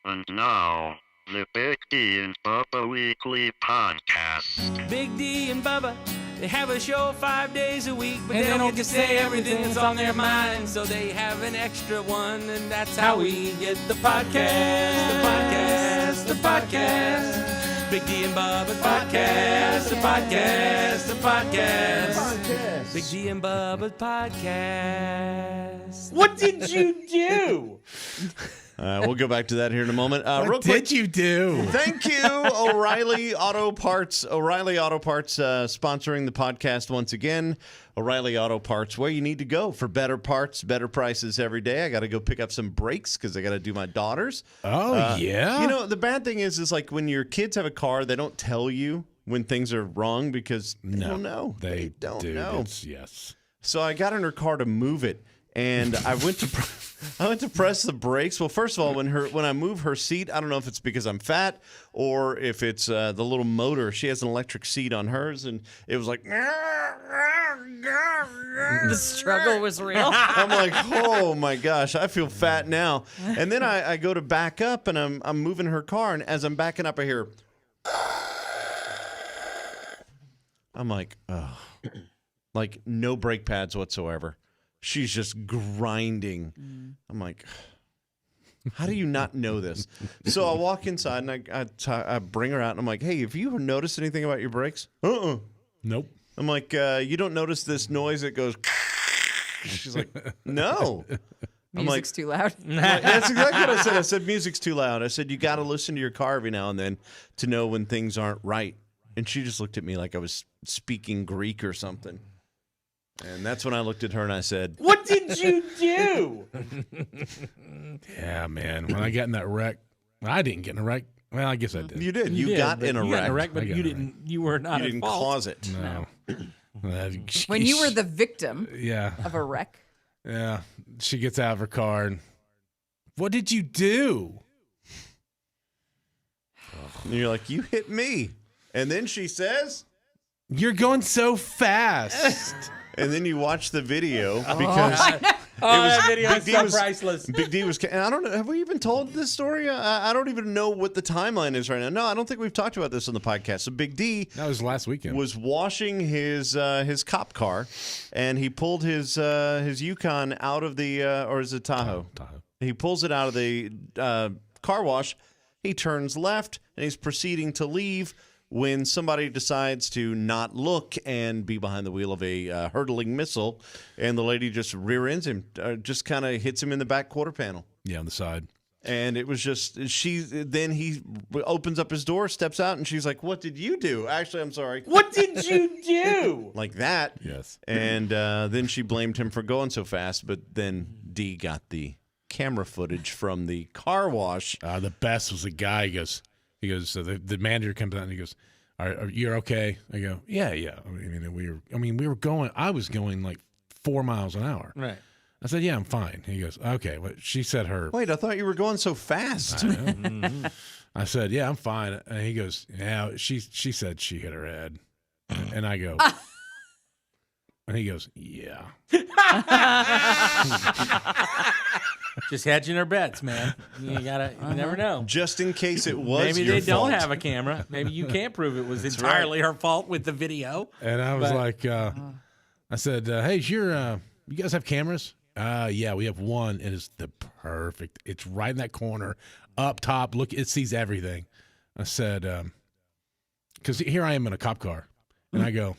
And now, the Big D and Bubba Weekly Podcast. Big D and Bubba, they have a show 5 days a week, but they don't get to say everything that's on their mind, so they have an extra one, and that's how we get the podcast. The podcast, the podcast. Big D and Bubba's podcast, the podcast, the podcast. Big D and Bubba's podcast. What did you do? We'll go back to that here in a moment. What did you do? Thank you, O'Reilly Auto Parts. O'Reilly Auto Parts sponsoring the podcast once again. O'Reilly Auto Parts, where you need to go for better parts, better prices every day. I got to go pick up some brakes because I got to do my daughter's. Oh, yeah? You know, the bad thing is like when your kids have a car, they don't tell you when things are wrong because they don't know. They don't know. Yes. So I got in her car to move it, and I went to press the brakes. Well, first of all, when I move her seat, I don't know if it's because I'm fat or if it's the little motor. She has an electric seat on hers, and it was like the struggle was real. I'm like, oh my gosh, I feel fat now. And then I go to back up, and I'm moving her car, and as I'm backing up, I hear, I'm like, oh, like no brake pads whatsoever. She's just grinding. I'm like, how do you not know this? So I walk inside, and I bring her out, and I'm like, hey, have you noticed anything about your brakes? Nope. I'm like, you don't notice this noise that goes. She's like, no. I'm like, Music's too loud. that's exactly what I said. I said, music's too loud. I said, you got to listen to your car every now and then to know when things aren't right. And she just looked at me like I was speaking Greek or something. And that's when I looked at her and I said, what did you do? Yeah, man. When I got in that wreck, I didn't get in a wreck. Well, I guess I did. you did. You got in a wreck. But you didn't. You were not. You at didn't fault. cause it. No. When you were the victim Yeah. of a wreck. Yeah. She gets out of her car and, what did you do? And you're like, you hit me. And then she says, You're going so fast. and then you watch the video because That video Big is D so was- priceless. Big D was. And I don't know. Have we even told this story? I don't even know what the timeline is right now. No, I don't think we've talked about this on the podcast. So Big D That was last weekend. was washing his cop car, and he pulled his Yukon out of the or is it Tahoe? Tahoe. He pulls it out of the car wash. He turns left, and he's proceeding to leave when somebody decides to not look and be behind the wheel of a hurtling missile, and the lady just rear ends him, just kind of hits him in the back quarter panel. Yeah, on the side. And it was just then he opens up his door, steps out, and she's like, "What did you do?" Actually, I'm sorry. What did you do? Like that. Yes. And then she blamed him for going so fast, but then D got the camera footage from the car wash. The best was the guy. He goes, so the manager comes out and he goes, are you okay? I go, yeah. We were going, I was going like 4 miles an hour. Right. I said, yeah, I'm fine. He goes, okay. Well, she said her. Wait, I thought you were going so fast. I said, yeah, I'm fine. And he goes, yeah, she said she hit her head. And I go, and he goes, yeah. Just hedging our bets, man. You never know. Just in case it was Maybe your they don't fault. have a camera. Maybe you can't prove it was entirely her fault with the video. And I was like, I said, hey, you guys have cameras? Yeah, we have one. It is the perfect. It's right in that corner, up top. Look, it sees everything. I said, because here I am in a cop car, and I go,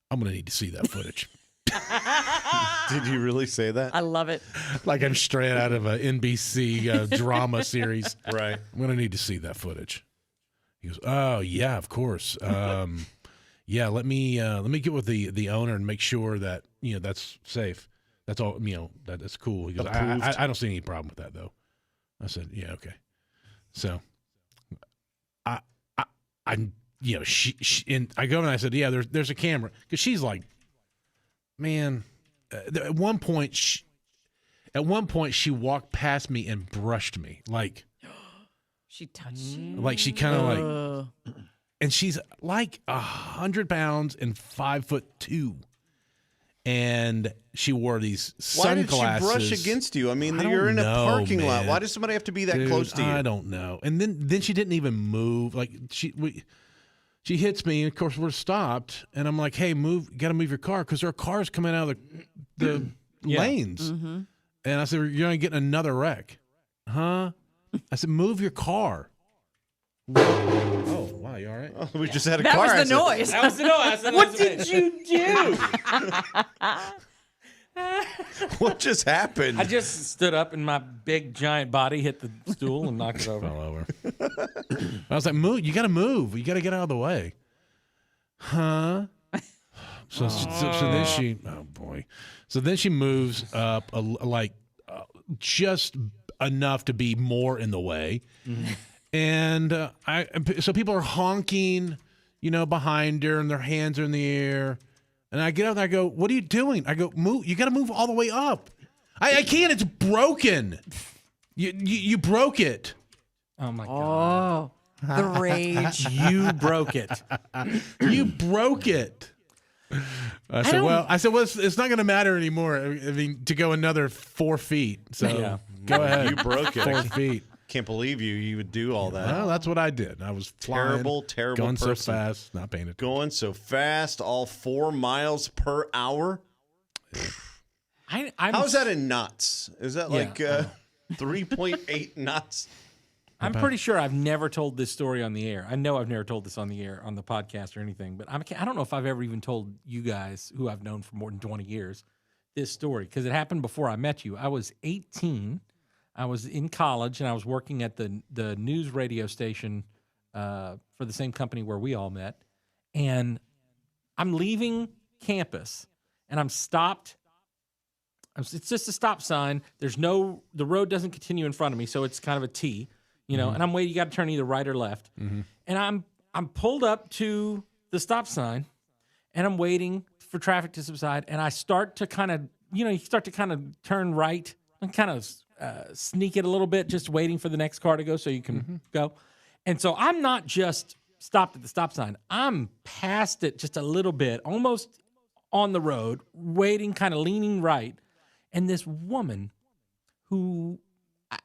I'm going to need to see that footage. Did you really say that? I love it. Like I'm straight out of an NBC drama series. Right. I'm going to need to see that footage. He goes, oh, yeah, of course. Yeah, let me get with the owner and make sure that, that's safe. That's all, that's cool. He goes, I don't see any problem with that, though. I said, yeah, okay. So she and I go and I said, yeah, there's a camera. Because she's like, man, at one point she walked past me and brushed me. Like, She touched you. like she kind of and she's like 100 pounds and 5'2", and she wore these Why did sunglasses. she brush against you? I mean, I you're in don't a know, parking lot. man. Why does somebody have to be that Dude, close to you? I don't know. And then she didn't even move. Like she hits me, and of course we're stopped, and I'm like, "Hey, move! Got to move your car because there are cars coming out of the lanes." Mm-hmm. And I said, "You're gonna get in another wreck, huh?" I said, "Move your car." Oh, wow, you all right? Oh, we just had a That car was the accident. noise. That was the noise. What did you do? What just happened? I just stood up and my big giant body hit the stool and knocked it over. Fell over. I was like, "Move! You got to move! You got to get out of the way, huh?" So then she, oh boy, so then she moves up just enough to be more in the way, and so people are honking, behind her, and their hands are in the air, and I get up and I go, "What are you doing?" I go, "Move! You got to move all the way up." I can't. It's broken. You broke it. Oh my God. Oh, the rage. You broke it. You broke it. I said, well, it's not going to matter anymore. I mean, to go another 4 feet. So Yeah. go ahead. You broke it. 4 feet. Can't believe you would do all that. Well, that's what I did. I was flying, Terrible going so person. fast, not paying attention. Going so fast, all 4 miles per hour. How is that in knots? Is that like 3.8 knots? I'm pretty sure I've never told this story on the air. I know I've never told this on the air, on the podcast or anything, but I don't know if I've ever even told you guys, who I've known for more than 20 years, this story, because it happened before I met you. I was 18. I was in college, and I was working at the news radio station for the same company where we all met. And I'm leaving campus, and I'm stopped. It's just a stop sign. The road doesn't continue in front of me, so it's kind of a T. And I'm waiting. You got to turn either right or left. Mm-hmm. And I'm pulled up to the stop sign, and I'm waiting for traffic to subside. And I start to kind of, you start to kind of turn right and kind of sneak it a little bit, just waiting for the next car to go so you can go. And so I'm not just stopped at the stop sign. I'm past it just a little bit, almost on the road, waiting, kind of leaning right. And this woman who,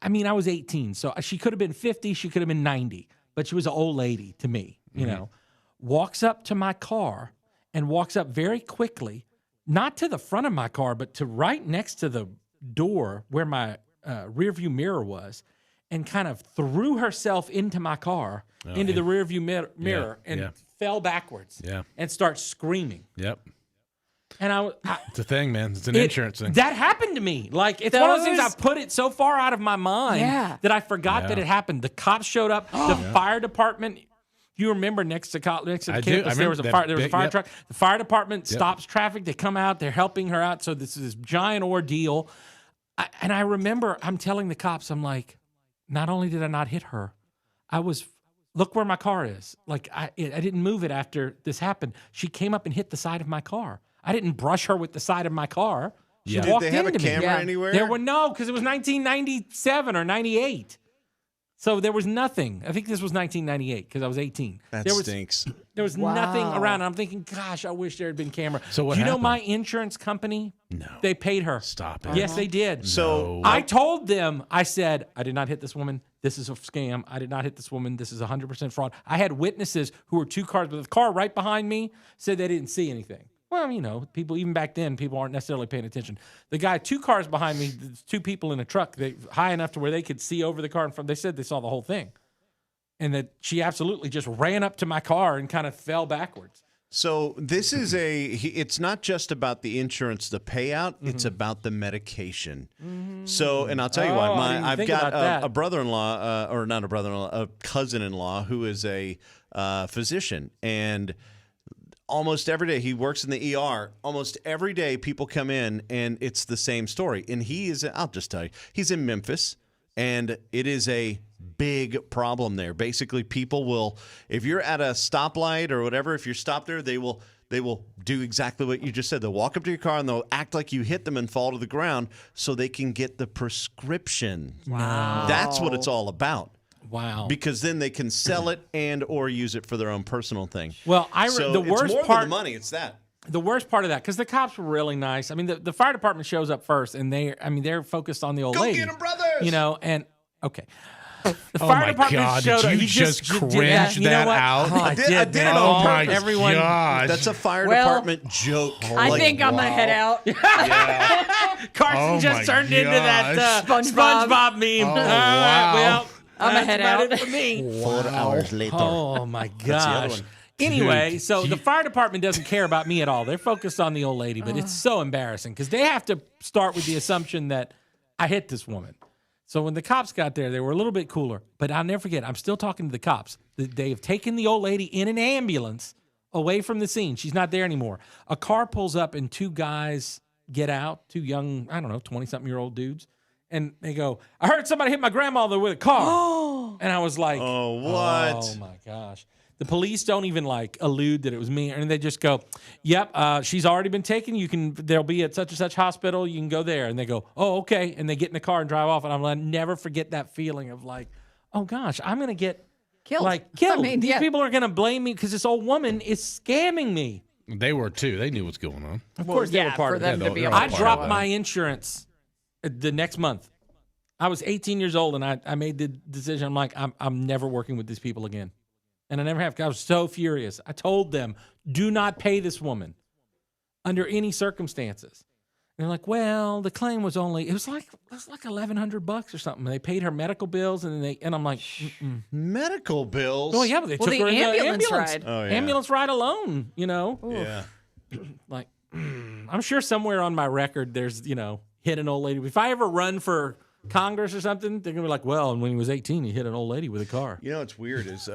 I was 18, so she could have been 50, she could have been 90, but she was an old lady to me, walks up to my car and walks up very quickly, not to the front of my car, but to right next to the door where my rearview mirror was, and kind of threw herself into my car, into the rearview mirror, and fell backwards and starts screaming. Yep. And It's a thing, man. It's an insurance thing. That happened to me. Like, it's one of those things I put it so far out of my mind that I forgot that it happened. The cops showed up. The fire department. You remember next to the campus, there was a fire truck. The fire department stops traffic. They come out. They're helping her out. So this is this giant ordeal. And I remember I'm telling the cops, I'm like, not only did I not hit her, look where my car is. Like, I didn't move it after this happened. She came up and hit the side of my car. I didn't brush her with the side of my car. She walked Did they have a into me. camera anywhere? There were because it was 1997 or 98. So there was nothing. I think this was 1998 because I was 18. That stinks. There was nothing around. And I'm thinking, gosh, I wish there had been camera. So what Do you know happened? my insurance company? No. They paid her. Stop it. Yes, they did. So I told them, I said, I did not hit this woman. This is a scam. I did not hit this woman. This is 100% fraud. I had witnesses who were 2 cars, but the car right behind me said they didn't see anything. Well, people, even back then, people aren't necessarily paying attention. The guy 2 cars behind me, 2 people in a truck, high enough to where they could see over the car in front. They said they saw the whole thing. And that she absolutely just ran up to my car and kind of fell backwards. So this is it's not just about the insurance, the payout, it's about the medication. So, and I'll tell you what, I've got a brother-in-law, or not a brother-in-law, a cousin-in-law who is a physician. And almost every day, he works in the ER. Almost every day, people come in, and it's the same story. And I'll just tell you, he's in Memphis, and it is a big problem there. Basically, people will, if you're at a stoplight or whatever, if you're stopped there, they will do exactly what you just said. They'll walk up to your car and they'll act like you hit them and fall to the ground so they can get the prescription. Wow. That's what it's all about. Wow. Because then they can sell it and or use it for their own personal thing. Well, So the it's worst more part than the money. It's that. the worst part of that, because the cops were really nice. I mean, the fire department shows up first, and they're focused on the old lady. Go get 'em, brothers! And okay. The Oh fire my department God! showed up. Did you He just did cringe You know that what? out? Oh, I did. I did it man. on Oh my purpose. Everyone. gosh! That's a fire Well, department joke. I think I'm gonna head out. Carson Oh just my turned into that gosh. SpongeBob meme. Oh, All right, wow. well, I'm that's gonna head about out. it for me. 4 hours later. Oh my the other gosh. one. Anyway, Dude, so the fire department doesn't care about me at all. They're focused on the old lady, but it's so embarrassing because they have to start with the assumption that I hit this woman. So when the cops got there, they were a little bit cooler. But I'll never forget, I'm still talking to the cops. They have taken the old lady in an ambulance away from the scene. She's not there anymore. A car pulls up and 2 guys get out, 2 young, 20-something-year-old dudes. And they go, I heard somebody hit my grandmother with a car. And I was like, Oh, what? Oh, my gosh. The police don't even allude that it was me. And they just go, yep, she's already been taken. They'll be at such and such hospital. You can go there. And they go, oh, okay. And they get in the car and drive off. And I'll never forget that feeling of oh gosh, I'm going to get Killed. killed. I mean, These yeah. people are going to blame me because this old woman is scamming me. They were too. They knew what's going on. Of course, they were part for of it. them Yeah, to be they're a all I part dropped of my insurance the next month. I was 18 years old, and I made the decision. I'm like, I'm never working with these people again. And I never have. I was so furious. I told them, do not pay this woman under any circumstances. And they're like, well, the claim was only, it was like $1,100 or something. They paid her medical bills, and I'm like, mm-mm. Medical bills? Oh, yeah, but they took the her in the ambulance ride. Oh, yeah. Ambulance ride alone, Yeah. I'm sure somewhere on my record there's, hit an old lady. If I ever run for Congress or something, they're going to be like, well, and when he was 18, he hit an old lady with a car. You know what's weird is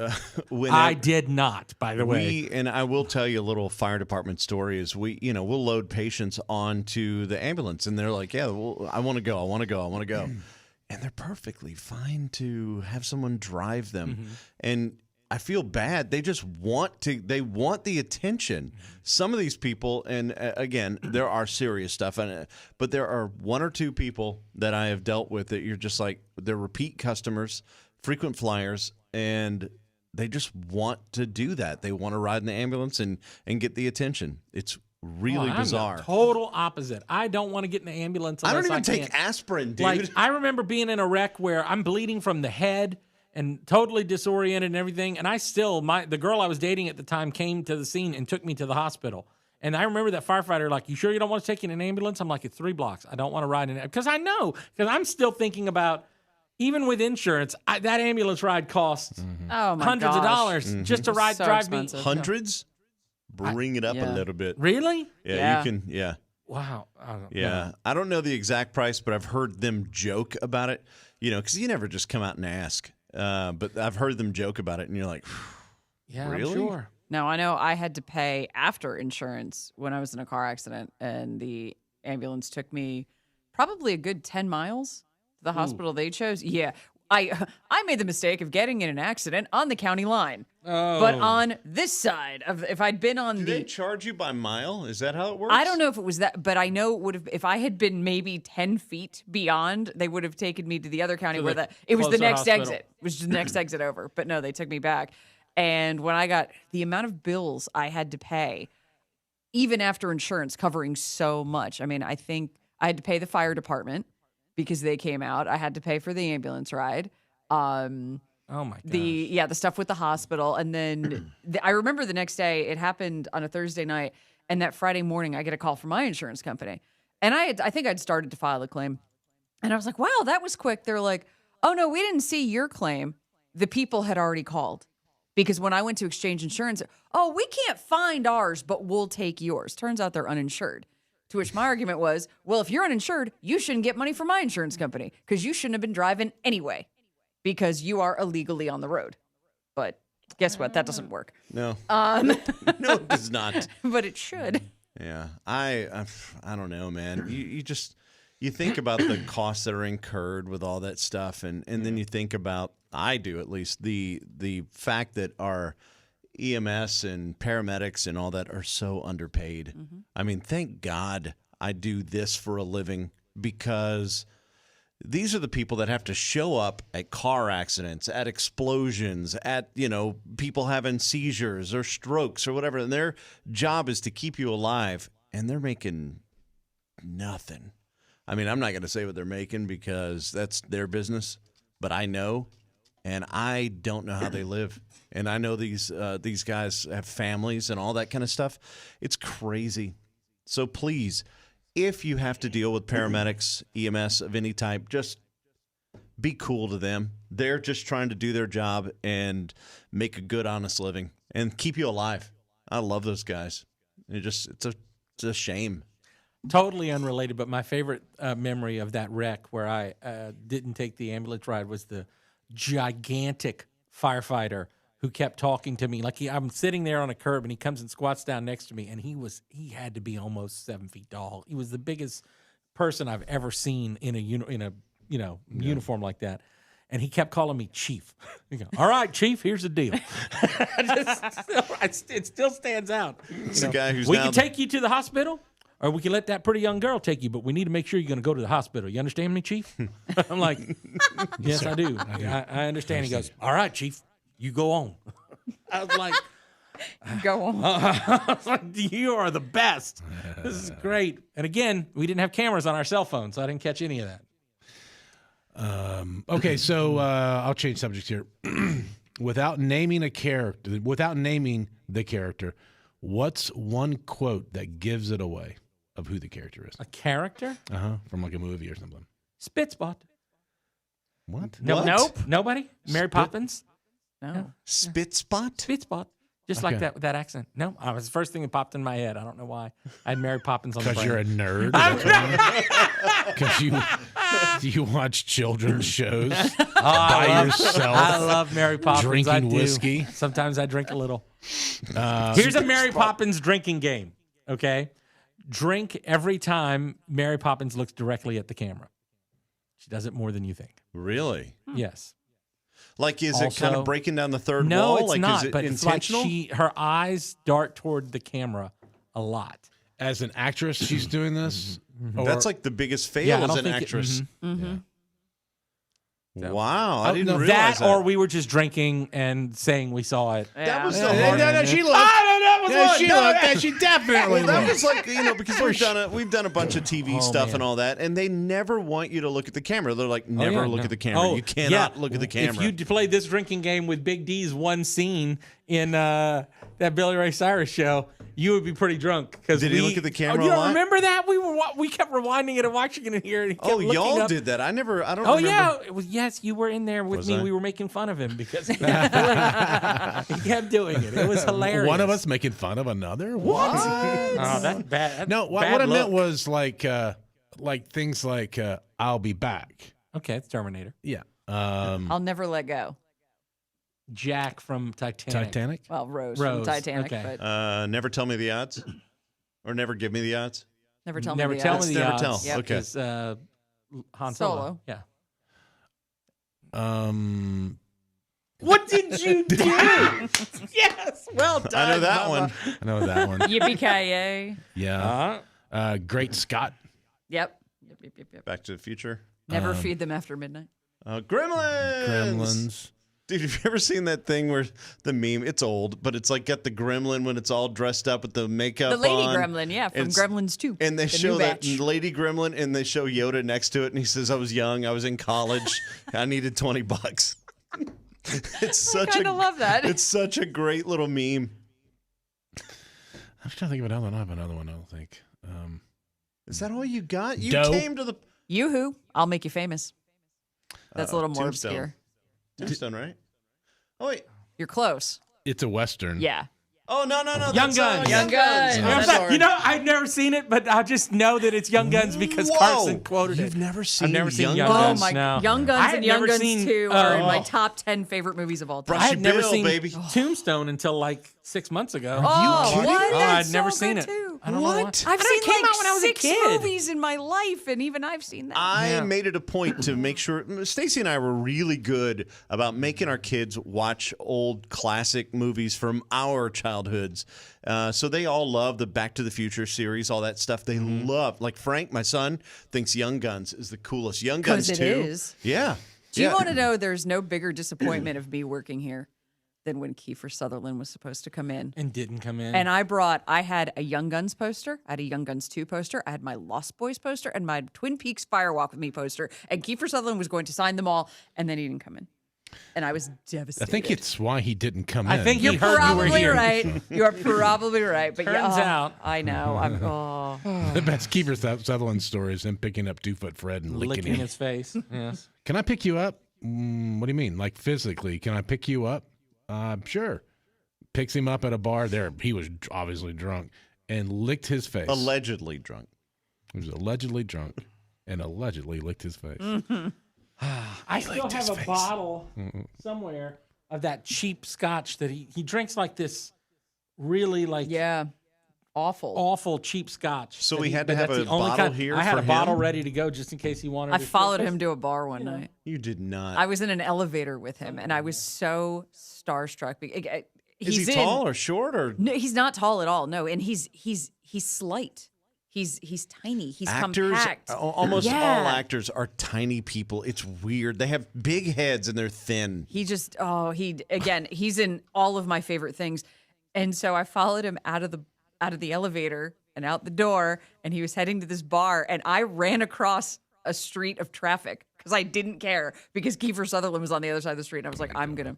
when I did not, by the way. and I will tell you a little fire department story is we'll load patients onto the ambulance and they're like, yeah, well, I want to go. And they're perfectly fine to have someone drive them. And I feel bad. They just want the attention. Some of these people, and again, there are serious stuff, but there are 1 or 2 people that I have dealt with that you're just like, they're repeat customers, frequent flyers, and they just want to do that. They want to ride in the ambulance and get the attention. It's really I'm bizarre. the total opposite. I don't want to get in the ambulance I unless don't even take can. aspirin, dude. I remember being in a wreck where I'm bleeding from the head and totally disoriented and everything. And I still, the girl I was dating at the time came to the scene and took me to the hospital. And I remember that firefighter like, you sure you don't want to take you in an ambulance? I'm like, it's 3 blocks. I don't want to ride in it. Because I know, because I'm still thinking about, even with insurance, that ambulance ride costs Oh my hundreds of gosh. dollars just to So drive me. expensive. Hundreds? Bring it up a yeah. little bit. Really? Yeah, Yeah. you can. Yeah. Wow. Yeah, I don't know the exact price, but I've heard them joke about it. Because you never just come out and ask. But I've heard them joke about it, and you're like, Yeah, Really? I'm sure. No, I know I had to pay after insurance when I was in a car accident, and the ambulance took me probably a good 10 miles to the hospital they chose. Yeah. I made the mistake of getting in an accident on the county line. Oh. But on this side of, if I'd been on do the they charge you by mile? Is that how it works? I don't know if it was that, but I know it would have, if I had been maybe 10 feet beyond, they would have taken me to the other county To where the it was the closer next hospital. exit. It was just the next exit over. But no, they took me back. And when I got the amount of bills I had to pay, even after insurance covering so much, I mean, I think I had to pay the fire department because they came out. I had to pay for the ambulance ride. Oh my god. The stuff with the hospital, and then I remember the next day it happened on a Thursday night, and that Friday morning I get a call from my insurance company, and I think I'd started to file a claim, and I was like, wow, that was quick. They're like, oh no, we didn't see your claim. The people had already called, because when I went to exchange insurance, oh, we can't find ours, but we'll take yours. Turns out they're uninsured. To which my argument was, well, if you're uninsured, you shouldn't get money from my insurance company because you shouldn't have been driving anyway, because you are illegally on the road. But guess what? That doesn't work. No. No, it does not. But it should. Yeah, I don't know, man. You think about the costs that are incurred with all that stuff, and then you think about, I do at least, the fact that our EMS and paramedics and all that are so underpaid. I mean, thank God I do this for a living, because these are the people that have to show up at car accidents, at explosions, at, people having seizures or strokes or whatever. And their job is to keep you alive. And they're making nothing. I mean, I'm not going to say what they're making because that's their business. But I know, and I don't know how they live. And I know these guys have families and all that kind of stuff. It's crazy. So please, if you have to deal with paramedics, EMS of any type, just be cool to them. They're just trying to do their job and make a good, honest living and keep you alive. I love those guys. It's a shame. Totally unrelated, but my favorite memory of that wreck where I didn't take the ambulance ride was the gigantic firefighter who kept talking to me. Like I'm sitting there on a curb, and he comes and squats down next to me, and he had to be almost 7 feet tall. He was the biggest person I've ever seen in a uniform like that. And he kept calling me Chief. He go, all right, Chief, here's the deal. It still stands out. It's the guy who's we can take you to the hospital, or we can let that pretty young girl take you, but we need to make sure you're going to go to the hospital. You understand me, Chief? I'm like, yes, I do. I understand. He goes, all right, Chief, you go on. I was like, Go on. I was like, you are the best. This is great. And again, we didn't have cameras on our cell phones, so I didn't catch any of that. Okay, so I'll change subjects here. Without naming the character, what's one quote that gives it away of who the character is? A character? From like a movie or something. Spitspot. What? No, What? Nope. Nobody? Mary Poppins? No. Spitspot? Spitspot. Just like that with that accent. No, it was the first thing that popped in my head. I don't know why. I had Mary Poppins on the Because brain. you're a nerd? Because you watch children's shows by yourself? I love Mary Poppins. Drinking I do. whiskey? Sometimes I drink a little. Here's a Mary Poppins drinking game, okay? Drink every time Mary Poppins looks directly at the camera. She does it more than you think. Really? Yes. Like, is it kind Also- of breaking down the third No, wall? it's Like, not. is it But it's like intentional? her eyes dart toward the camera a lot. As an actress, she's doing this? Or- That's like the biggest fail Yeah, I as don't an think actress. Mm-hmm. Wow, I didn't no, realize That, or we were just drinking and saying we saw it. That was Yeah. the No, hard. no, she looked. She looked. She definitely Well, that looked. was like, because we've done a bunch of TV stuff man. and all that, and they never want you to look at the camera. They're like, never yeah, look no. at the camera. You cannot look at the camera. If you played this drinking game with Big D's one scene in that Billy Ray Cyrus show, you would be pretty drunk. Did he look at the camera You a don't lot? remember that? We kept rewinding it and watching it in here. And he kept Oh, looking y'all up. did that. I don't Oh remember. yeah, it was, yes, you were in there with Was me. I? We were making fun of him because he kept doing it. It was hilarious. One of us making fun of another? What? Oh, that's bad. That's No, what bad I meant look. was like things like "I'll be back." Okay, it's Terminator. Yeah. I'll never let go. Jack from Titanic. Titanic. Well, Rose Rose, from Titanic, okay. but Never tell me the odds, or never give me the odds. never tell Never me the tell odds. me the Never odds. tell. Yep. Okay. Is, Han Solo. Yeah. What did you do? Yes, well done. I know that Bubba. one. I know that one. Yippee-ki-yay. Yeah. Great Scott. Yep. Yep. Back to the Future. Never feed them after midnight. Gremlins. Gremlins. Dude, have you ever seen that thing where the meme? It's old, but it's like got the gremlin when it's all dressed up with the makeup The lady on. gremlin, yeah, from It's- Gremlins 2. And they the show new that batch. lady gremlin, and they show Yoda next to it, and he says, "I was young, I was in college, I needed $20." It's such kinda love that. It's such a great little meme. I'm trying to think of another one. I have another one. I don't think. Is that all you got? You Dope. came to the Yoo-hoo, I'll make you famous. That's a little more Tombstone. obscure. Tombstone, right? Oh wait. You're close. It's a Western. Yeah. Oh no. Young that's, Guns. Young Guns. I'm Yeah. sorry. You know, I've never seen it, but I just know that it's Young Guns because Whoa. Carson quoted You've it. never seen I've never seen Young Young Oh Guns. my! No. Young I Guns had and Young never Guns seen, 2 are in my oh. top 10 favorite movies of all time. Brush I had never Bill, seen baby. Tombstone until like 6 months ago. Oh, kidding? what? Oh, That's I'd never so seen good it. Too. I don't know why. What? I've I know seen it came like out when I was a 6 kid. movies in my life, and even I've seen that. I made it a point to make sure Stacy and I were really good about making our kids watch old classic movies from our childhoods. So they all love the Back to the Future series, all that stuff. They love, like Frank, my son, thinks Young Guns is the coolest. Young Guns 'Cause 2. it is. Yeah. Do you want to know there's no bigger disappointment of me working here than when Kiefer Sutherland was supposed to come in? And didn't come in. And I had a Young Guns poster, I had a Young Guns 2 poster, I had my Lost Boys poster, and my Twin Peaks Fire Walk with Me poster. And Kiefer Sutherland was going to sign them all, and then he didn't come in. And I was devastated. I think it's why he didn't come in. I think You're he heard you were probably here. right. You're probably right. But Turns yeah, out. I know. the best Kiefer Sutherland story is him picking up 2-foot Fred and licking him. his face. Yes. Can I pick you up? What do you mean? Like physically? Can I pick you up? Sure. Picks him up at a bar. There, he was obviously drunk and licked his face. Allegedly drunk. He was allegedly drunk and allegedly licked his face. I still have a bottle somewhere of that cheap scotch that he drinks like this really like yeah, awful cheap scotch. So that we had to but have that's a the only bottle kind- here I had for a bottle him? ready to go just in case he wanted I to followed feel him to a bar one night. You did not. I was in an elevator with him, and I was so starstruck. Is he tall or short or No, he's not tall at all. No, and he's slight. He's tiny. He's actors? compact. Almost Yeah. all actors are tiny people. It's weird. They have big heads and they're thin. He just he's in all of my favorite things. And so I followed him out of the elevator and out the door, and he was heading to this bar, and I ran across a street of traffic because I didn't care because Kiefer Sutherland was on the other side of the street, and I was like, no.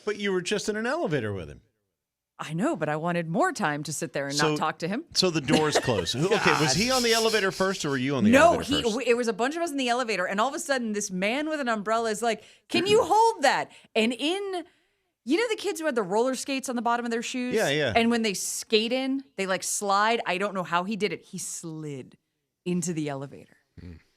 But you were just in an elevator with him. I know, but I wanted more time to sit there and not talk to him. So the doors closed. Okay, was he on the elevator first or were you on the No, elevator first? it was a bunch of us in the elevator, and all of a sudden, this man with an umbrella is like, "Can you hold that?" And you know the kids who had the roller skates on the bottom of their shoes? Yeah, yeah. And when they skate in, they like slide. I don't know how he did it. He slid into the elevator.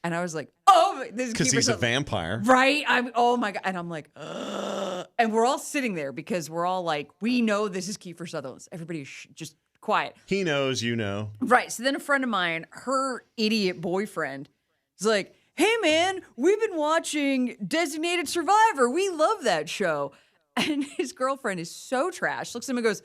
And I was like, oh, this is Because Kiefer he's a Sutherland. vampire. Right? Oh my God. And I'm like, ugh. And we're all sitting there because we're all like, we know this is Kiefer Sutherland. Everybody just quiet. He knows, you know. Right. So then a friend of mine, her idiot boyfriend, is like, hey, man, we've been watching Designated Survivor. We love that show. And his girlfriend is so trash, looks at him and goes,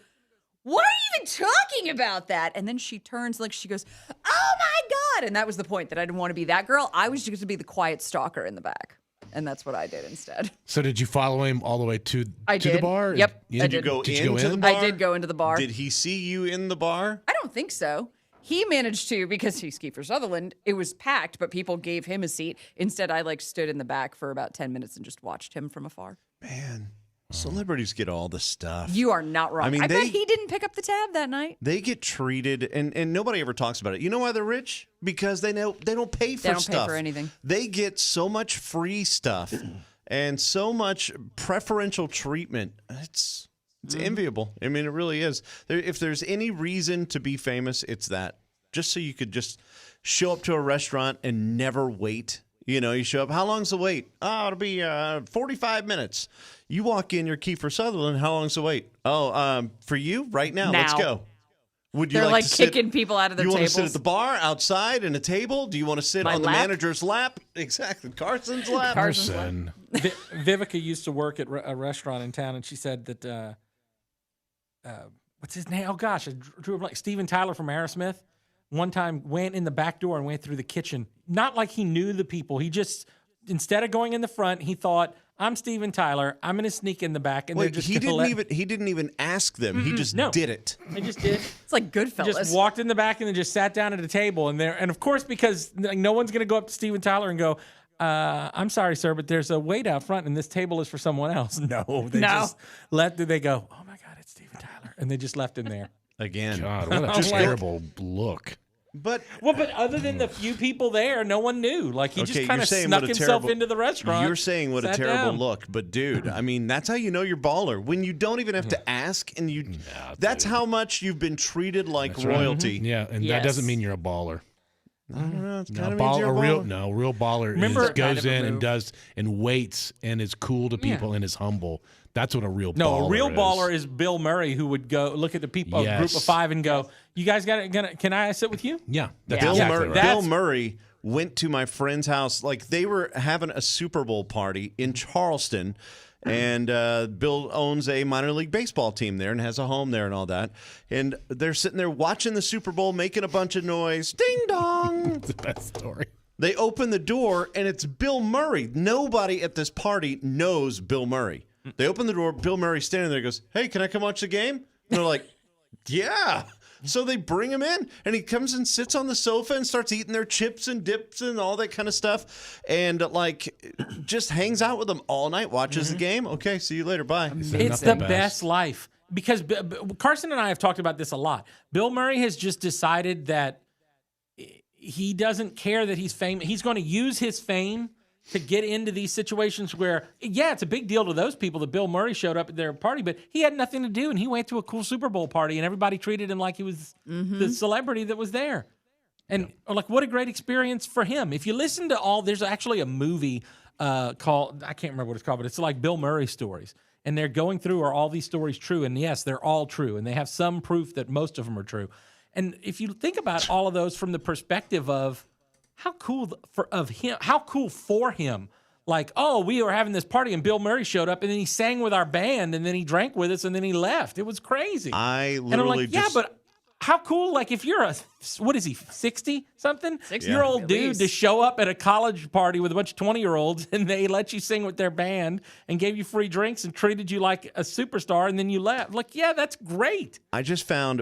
why are you even talking about that? And then she turns, like, she goes, oh my God. And that was the point, that I didn't want to be that girl. I was just going to be the quiet stalker in the back. And that's what I did instead. So did you follow him all the way to I the did. bar? Yep, You I did did. Go Did you go into in? the bar? I did go into the bar. Did he see you in the bar? I don't think so. He managed to, because he's Kiefer Sutherland, it was packed, but people gave him a seat. Instead, I like stood in the back for about 10 minutes and just watched him from afar. Man, celebrities get all the stuff. You are not wrong. I mean, bet he didn't pick up the tab that night. They get treated, and nobody ever talks about it. You know why they're rich? Because they don't pay for They don't stuff. pay for anything. They get so much free stuff and so much preferential treatment. It's enviable. I mean, it really is. If there's any reason to be famous, it's that. Just so you could just show up to a restaurant and never wait. You know, you show up. How long's the wait? Oh, it'll be 45 minutes. You walk in, you're Kiefer Sutherland. How long's the wait? Oh, for you right now. Let's Now. go. Would you They're like to sit- kicking people out of their You want to tables. sit at the bar, outside, in a table? Do you want to sit My on the lap? manager's lap? Exactly. Carson's lap. Carson. Vivica used to work at a restaurant in town, and she said that what's his name? Oh gosh, I drew a blank. Steven Tyler from Aerosmith. One time went in the back door and went through the kitchen. Not like he knew the people. He just, instead of going in the front, he thought, I'm Steven Tyler. I'm going to sneak in the back, and Wait, they're just he gonna didn't even ask them. He just no. did it. They just did. It's like Goodfellas. Just walked in the back and then just sat down at a table, and of course, because like, no one's going to go up to Steven Tyler and go, I'm sorry, sir, but there's a wait out front, and this table is for someone else. No, they go, oh my God, it's Steven Tyler, and they just left him there. Again. God, what a terrible look. But But other than the few people there, no one knew. Like he okay, just kind you're of saying snuck what a himself terrible- into the restaurant. You're saying what a sat terrible down. look, but dude, I mean, that's how you know you're baller. When you don't even have to ask, and that's how much you've been treated like That's right. royalty. Yeah, and Yes. that doesn't mean you're a baller. I don't know. It No, kind of means you're a baller. real baller Remember- goes Kind of a in and move. does and waits and is cool to people and is humble. That's what a real No, baller a real is. baller is Bill Murray, who would go look at the people, a group Yes. of 5, and go, "You guys can I sit with you?" Yeah, that's Yeah. exactly right. That's- Bill Murray went to my friend's house. Like they were having a Super Bowl party in Charleston, and Bill owns a minor league baseball team there and has a home there and all that. And they're sitting there watching the Super Bowl, making a bunch of noise. Ding dong! It's the best story. They open the door and it's Bill Murray. Nobody at this party knows Bill Murray. They open the door. Bill Murray's standing there. Goes, "Hey, can I come watch the game?" And they're like, "Yeah." So they bring him in, and he comes and sits on the sofa and starts eating their chips and dips and all that kind of stuff, and like just hangs out with them all night, watches the game. Okay, see you later. Bye. It's the best life because Carson and I have talked about this a lot. Bill Murray has just decided that he doesn't care that he's famous. He's going to use his fame to get into these situations where, yeah, it's a big deal to those people that Bill Murray showed up at their party, but he had nothing to do, and he went to a cool Super Bowl party, and everybody treated him like he was the celebrity that was there. And like, what a great experience for him. If you listen to there's actually a movie called, I can't remember what it's called, but it's like Bill Murray stories. And they're going through, are all these stories true? And yes, they're all true. And they have some proof that most of them are true. And if you think about all of those from the perspective of how cool for him. Like, oh, we were having this party and Bill Murray showed up and then he sang with our band and then he drank with us and then he left. It was crazy. I And I'm literally like, yeah, just but how cool, like if you're what is he, 60 something? 60, Year old at dude least. to show up at a college party with a bunch of 20-year-olds and they let you sing with their band and gave you free drinks and treated you like a superstar and then you left. Like, yeah, that's great. I just found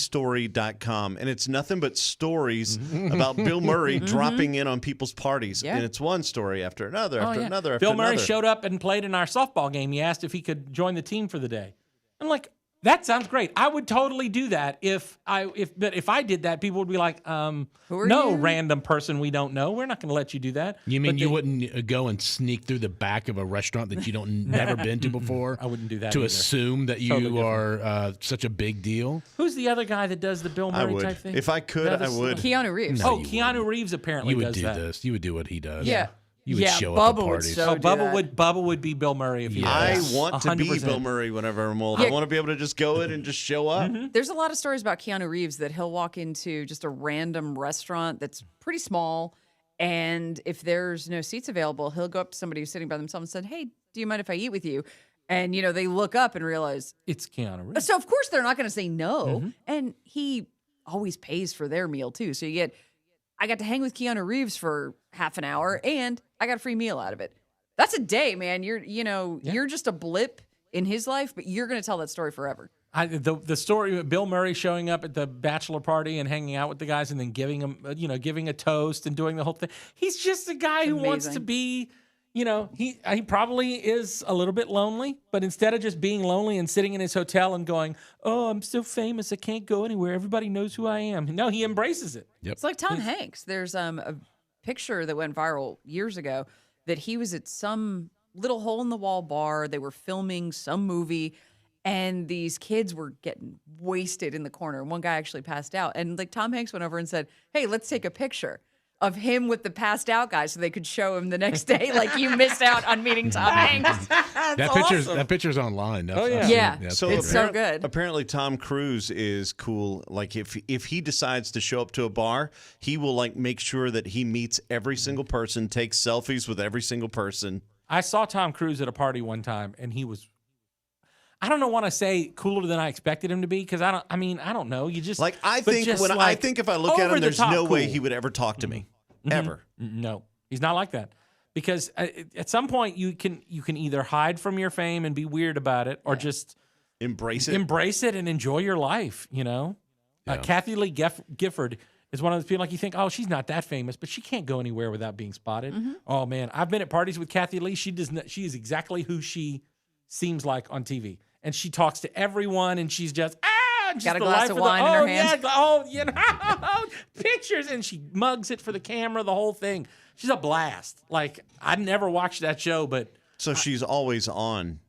BillMurrayStory.com, and it's nothing but stories about Bill Murray dropping in on people's parties. Yeah. And it's one story after another, after Oh, yeah. another, after Bill Murray another. showed up and played in our softball game. He asked if he could join the team for the day. I'm like, that sounds great. I would totally do that if I did that, people would be like, are no, you? random person we don't know. We're not going to let you do that. You mean But you they- wouldn't go and sneak through the back of a restaurant that you don't never been to before? I wouldn't do that To either. assume that you Totally are such a big deal. Who's the other guy that does the Bill I Murray would. type thing? If I could, I would. Keanu Reeves. No, Oh, you Keanu Reeves apparently You would does do that. this. You would do what he does. Yeah. You would Yeah, show up Bubba at would parties. so- Oh, do Bubba that. would be Bill Murray if he Yeah. was. I want to be 100%. Bill Murray whenever I'm old. I Yeah. want to be able to just go in and just show up. There's a lot of stories about Keanu Reeves that he'll walk into just a random restaurant that's pretty small. And if there's no seats available, he'll go up to somebody who's sitting by themselves and said, "Hey, do you mind if I eat with you?" And, they look up and realize, It's Keanu Reeves. so of course they're not going to say no. And he always pays for their meal too. So I got to hang with Keanu Reeves for half an hour and I got a free meal out of it. That's a day, man. You're just a blip in his life, but you're going to tell that story forever. The story of Bill Murray showing up at the bachelor party and hanging out with the guys and then giving a toast and doing the whole thing. He's just a guy who wants to Amazing. be, he probably is a little bit lonely, but instead of just being lonely and sitting in his hotel and going, "Oh, I'm so famous, I can't go anywhere. Everybody knows who I am." No, he embraces it. It's like Tom Hanks. There's a picture that went viral years ago that he was at some little hole in the wall bar. They were filming some movie and these kids were getting wasted in the corner. One guy actually passed out. And like Tom Hanks went over and said, "Hey, let's take a picture of him with the passed out guy so they could show him the next day like you missed out on meeting Tom Hanks." That picture's online. Oh, yeah. Yeah. it's So It's so good. Apparently, Tom Cruise is cool. Like if he decides to show up to a bar, he will like make sure that he meets every single person, takes selfies with every single person. I saw Tom Cruise at a party one time, and he was, I don't know, want to say cooler than I expected him to be, because I don't know. You just Like I but think just, when I like, think if I look at over him, the there's top no way cool. he would ever talk to me, ever. No, he's not like that. Because at some point you can either hide from your fame and be weird about it, or just Embrace it. embrace it and enjoy your life. Kathie Lee Gifford is one of those people, like, you think, oh, she's not that famous, but she can't go anywhere without being spotted. Oh man, I've been at parties with Kathie Lee. She is exactly who she seems like on TV, and she talks to everyone, and she's just just Got a the glass life of the- wine in her hand. Pictures, and she mugs it for the camera, the whole thing. She's a blast. Like, I've never watched that show, but So she's always on.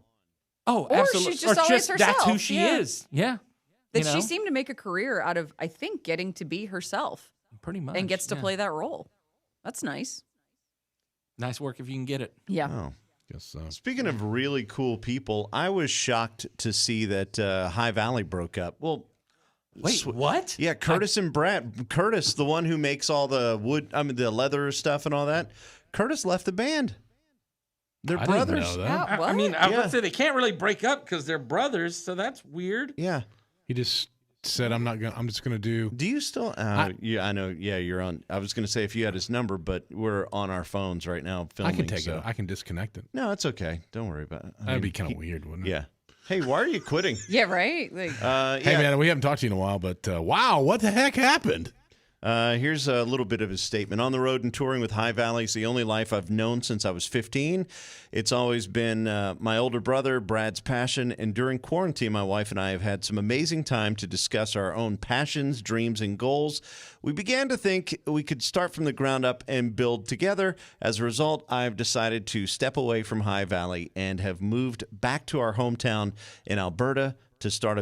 oh, Or absolutely. she's just always that's who herself, she yeah. is. Yeah. That You know? she seemed to make a career out of, I think, getting to be herself. pretty much. and gets to yeah. play that role. That's nice. Nice work if you can get it. Yeah. Oh. Guess so. Speaking of really cool people, I was shocked to see that High Valley broke up. Well, Wait, what? yeah, Curtis and Brad. Curtis, the one who makes all the the leather stuff and all that. Curtis left the band. They're I didn't brothers. know that. What? I mean, I was Yeah. going to say they can't really break up because they're brothers, so that's weird. Yeah. He just said, I'm just gonna do. Do you still? Yeah, I know. Yeah, you're on. I was going to say if you had his number, but we're on our phones right now filming. I can take so. it. I can disconnect it. No, it's okay. Don't worry about it. That'd be kind of weird, wouldn't it? Yeah. Hey, why are you quitting? Yeah, right? Like, Hey, man, we haven't talked to you in a while, but wow, what the heck happened? Here's a little bit of his statement. On the road and touring with High Valley is the only life I've known since I was 15. It's always been my older brother, Brad's passion. And during quarantine, my wife and I have had some amazing time to discuss our own passions, dreams, and goals. We began to think we could start from the ground up and build together. As a result, I've decided to step away from High Valley and have moved back to our hometown in Alberta to start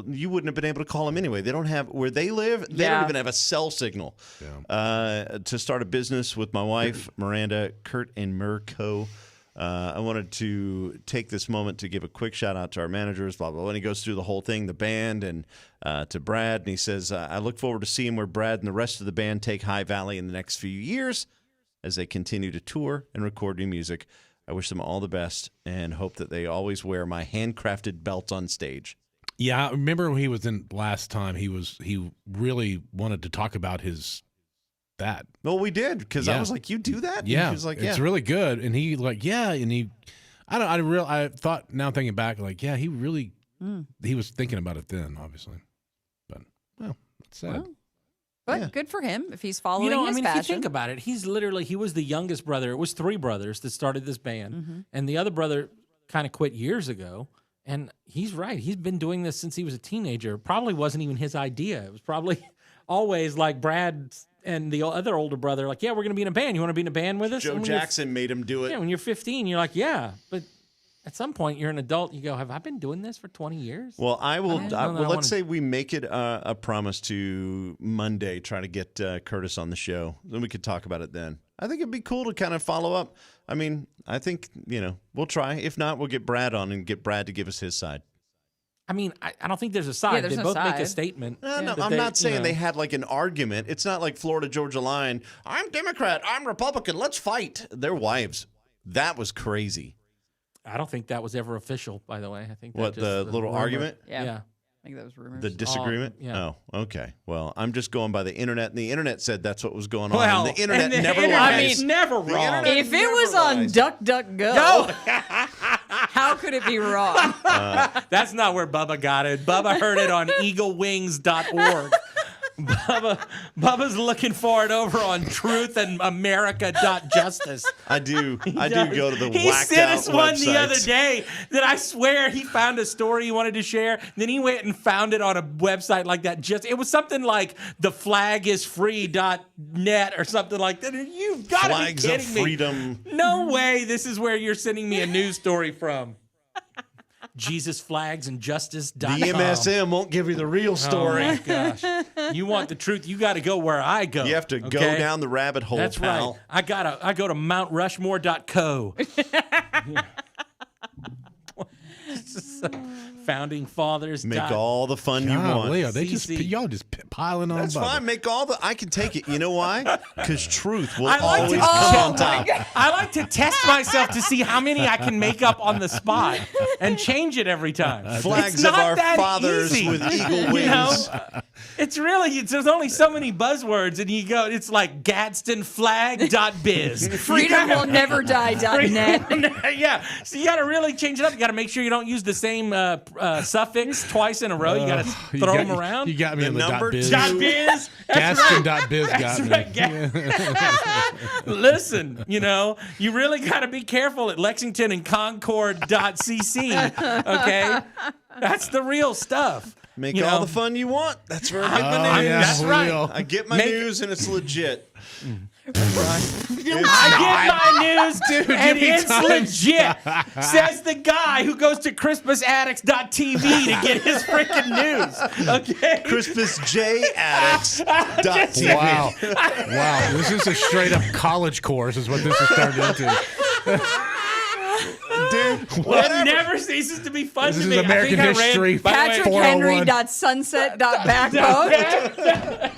you wouldn't have been able to call them anyway. They don't have where they live. They don't even have a cell signal. To start a business with my wife, Miranda, Kurt, and Mirko. I wanted to take this moment to give a quick shout out to our managers, blah, blah, blah. And he goes through the whole thing, the band, and to Brad. And he says, I look forward to seeing where Brad and the rest of the band take High Valley in the next few years as they continue to tour and record new music. I wish them all the best and hope that they always wear my handcrafted belts on stage. Yeah, I remember when he was in last time. He really wanted to talk about that. Well, we did because I Yeah. was like, "You do that?" And Yeah, he was like, it's really good. And he I thought now thinking back, like, yeah, he really he was thinking about it then, obviously. But well, it's sad. well, but good for him if he's following I his mean, passion. if you think about it, he was the youngest brother. It was 3 brothers that started this band, and the other brother kind of quit years ago. And he's right. He's been doing this since he was a teenager. Probably wasn't even his idea. It was probably always like Brad and the other older brother, like, yeah, we're going to be in a band. You want to be in a band with us? Joe And when you're- Jackson made him do it. Yeah, when you're 15, you're like, yeah. But at some point, you're an adult. You go, have I been doing this for 20 years? Well, I will. don't know that I Let's wanna- say we make it a promise to Monday try to get Curtis on the show. Then we could talk about it then. I think it'd be cool to kind of follow up. I mean, I think, we'll try. If not, we'll get Brad on and get Brad to give us his side. I mean, I don't think there's a side. there's They no both make a side. statement. No, that I'm they, not saying you know- they had like an argument. It's not like Florida Georgia Line. I'm Democrat. I'm Republican. Let's fight. Their wives. That was crazy. I don't think that was ever official, by the way. I think that What, just the was little rumor. argument? Yeah. I think that was rumors. The disagreement? yeah. Oh, okay. Well, I'm just going by the internet, and the internet said that's what was going on. Well, and the internet and the never internet lies. is never The wrong. internet if it never was on lies. DuckDuckGo, how could it be wrong? That's not where Bubba got it. Bubba heard it on eaglewings.org. Bubba's looking for it over on truthandamerica.justice. I do go to the He whacked sent out us one the other websites. day that I swear he found a story he wanted to share. Then he went and found it on a website like that. It was something like theflagisfree.net or something like that. You've got to be Flags of kidding me. freedom. No way this is where you're sending me a news story from. JesusFlagsandJustice.com. The MSM won't give you the real story. Oh my gosh. You want the truth, you got to go where I go. You have to go okay? down the rabbit hole, That's pal. right. I go to MountRushmore.co. Founding Fathers. Make all the fun you want. Golly, are they CC. y'all just piling on? That's Bubba. fine. Make all the. I can take it. You know why? Because truth will I like always to- come on top. I like to test myself to see how many I can make up on the spot and change it every time. Flags It's of not our that fathers easy. with eagle You wings. know? There's only so many buzzwords, and you go, it's like GadsdenFlag.biz. Freedom will never die.net. Yeah, so you got to really change it up. You got to make sure you don't use the same suffix twice in a row. You got to You throw got- them around. You got me The in the number dot biz. two. Dot biz. That's right. Gaston.biz got me. Right, Listen, you really got to be careful at Lexington and Concord.cc. Okay, that's the real stuff. Make You all know, the fun you want. That's where I I- get my Oh, news. yeah, That's right. real. I get my Make- news and it's legit. I get my news, and it's legit. Says the guy who goes to ChristmasAddicts.tv to get his freaking news. Okay, ChristmasJAddicts.tv. Wow. Wow. This is a straight up college course, is what this is turned into. Dude, it never ceases to be fun This to is me. American I think history. I read, by the way, PatrickHenry.sunset.backbone.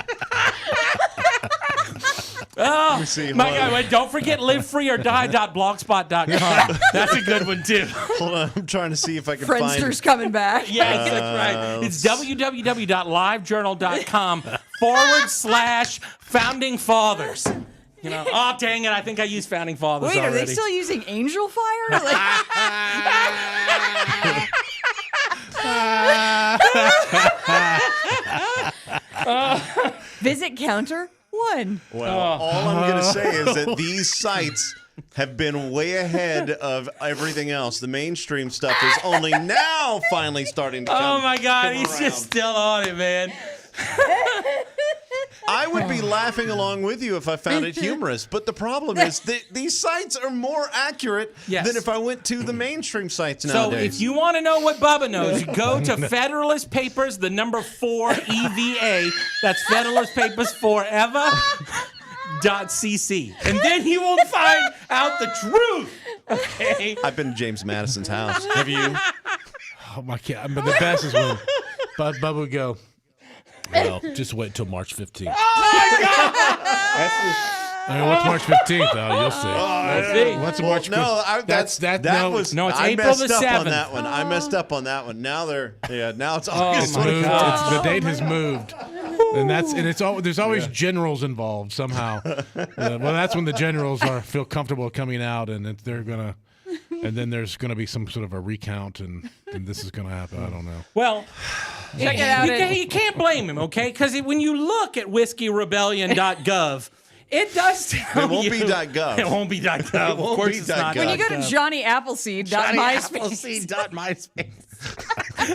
Oh, see, my hold on. God, wait, don't forget livefreeordie.blogspot.com. That's a good one, too. Hold on, I'm trying to see if I can Friendster's coming back. Yes, that's right. It's www.livejournal.com/founding fathers. You know, oh, dang it, I think I used founding fathers Wait, already. are they still using angel fire? Like, visit counter 1. Well, all I'm going to say is that these sites have been way ahead of everything else. The mainstream stuff is only now finally starting to come. Oh, my God, come he's around. just still on it, man. I would be laughing along with you if I found it humorous, but the problem is that these sites are more accurate than if I went to the mainstream sites nowadays. So if you want to know what Bubba knows, you go to Federalist Papers, the number 4 EVA. That's Federalist Papers Forever.cc. And then you will find out the truth. Okay. I've been to James Madison's house. Have you? Oh, my God. But the best is when Bubba would go, well, just wait till March 15th. I mean, what's March 15th? Oh, you'll see. We'll see. What's Well, March 15th? no, That's No, it's I April messed the up 7th. on that one. I messed up on that one. Now now it's Oh, August my 24th. God. The date has moved, and there's always generals involved somehow. Well, that's when the generals feel comfortable coming out, and they're gonna, and then there's gonna be some sort of a recount, and this is gonna happen. I don't know. Well, Check it out. you can't blame him, okay? Because when you look at whiskeyrebellion.gov, it does tell It won't you. be .gov. It won't be .gov. Of won't course be it's not. .gov. When you go to JohnnyAppleseed.myspace.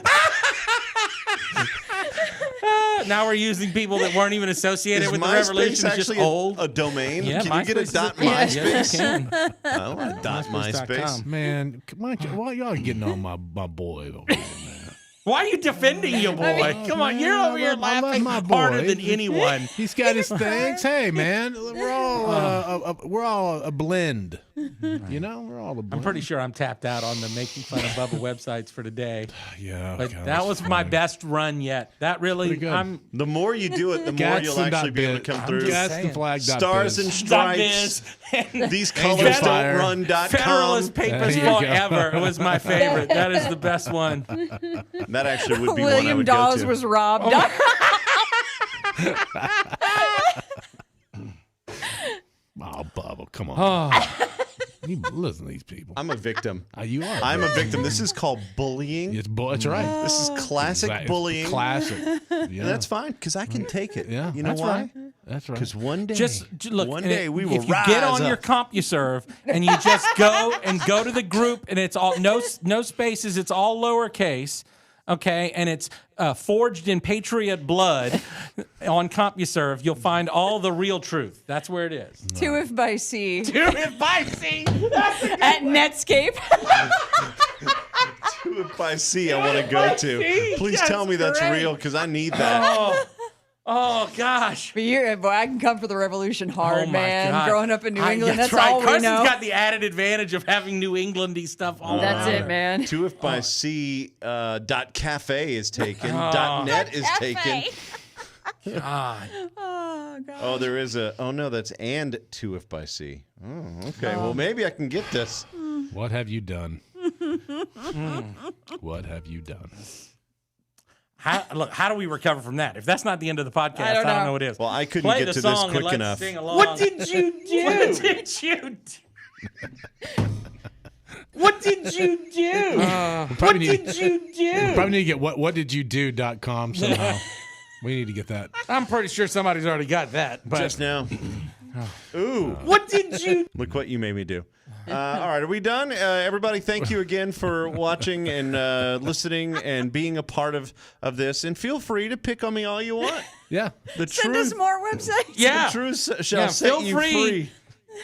Now we're using people that weren't even associated Is with the MySpace revolution. It's just actually old. a domain? Yeah, Can you get a MySpace is a- .myspace? Yes, you can. I want a .myspace. Man, why y'all getting on my boy over here, man? Why are you defending your boy? Come on, you're over here I love laughing my boy. harder than anyone. He's got his things. Hey, man, we're all a blend. You know, we're all a blend. I'm pretty sure I'm tapped out on the making fun of Bubba websites for today. Yeah, But God, that was that's my funny. best run yet. That really, Pretty good. The more you do it, the more you'll actually be able to come through. Stars and Stripes. These colors Fire. don't run.com. Federalist Papers There you go. Forever was my favorite. That is the best one. That actually would be one I William would Dawes go to. was robbed. Oh, Bubba, come on. You listen to these people. I'm a victim. You are. I'm a victim. This is called bullying. That's right. This is classic It's bullying. Classic. Yeah. And that's fine because I can take it. Yeah, You know that's why? right. That's right. Because one day, Look. one and day we will if you rise get on up. your CompuServe and you just go to the group and it's all no spaces, it's all lowercase. Okay, and it's forged in Patriot blood on CompuServe. You'll find all the real truth. That's where it is. To if by sea. If I see. At Netscape. If I see, I want to go to. Please tell me that's great. real because I need that. Oh gosh. But boy, I can come for the revolution hard, Oh, my man. God. Growing up in New England, that's right. all we Carson's know. got the added advantage of having New Englandy stuff all That's around it, her. man. To if by sea, .cafe is taken. .net is taken. God. Oh, God. Oh, there is a. Oh no, that's and to if by sea. Oh, okay. Well, maybe I can get this. What have you done? What have you done? How do we recover from that? If that's not the end of the podcast, I don't don't know know what it is. Well, I couldn't Play get the to this song and quick let's enough. sing along. What did you do? What did you do? What did you do? What did you We do? probably need to get whatdidyoudoo.com somehow. We need to get that. I'm pretty sure somebody's already got that. But Just now. Ooh. what did you? Look what you made me do. All right, are we done? Everybody, thank you again for watching and listening and being a part of this. And feel free to pick on me all you want. Yeah. The Send us truth, more websites. Yeah. the truth shall Yeah, set feel you free. free.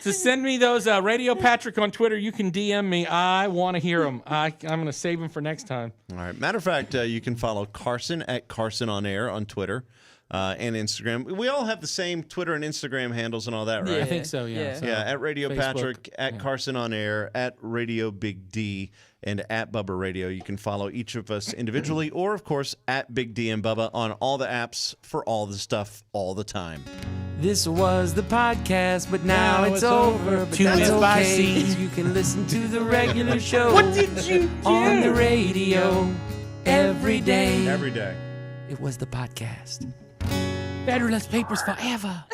to send me those Radio Patrick on Twitter. You can DM me. I want to hear them. I'm going to save them for next time. All right. Matter of fact, you can follow Carson at Carson on Air on Twitter and Instagram. We all have the same Twitter and Instagram handles and all that, right? I think so, yeah. So, yeah, at Radio Facebook, Patrick, at Carson on Air, at Radio Big D, and at Bubba Radio. You can follow each of us individually or, of course, at Big D and Bubba on all the apps for all the stuff all the time. This was the podcast, but now it's over. But that's okay, 'cause you can listen to the regular show. What did you do? On the radio every day. Every day. It was the podcast. Better less papers forever.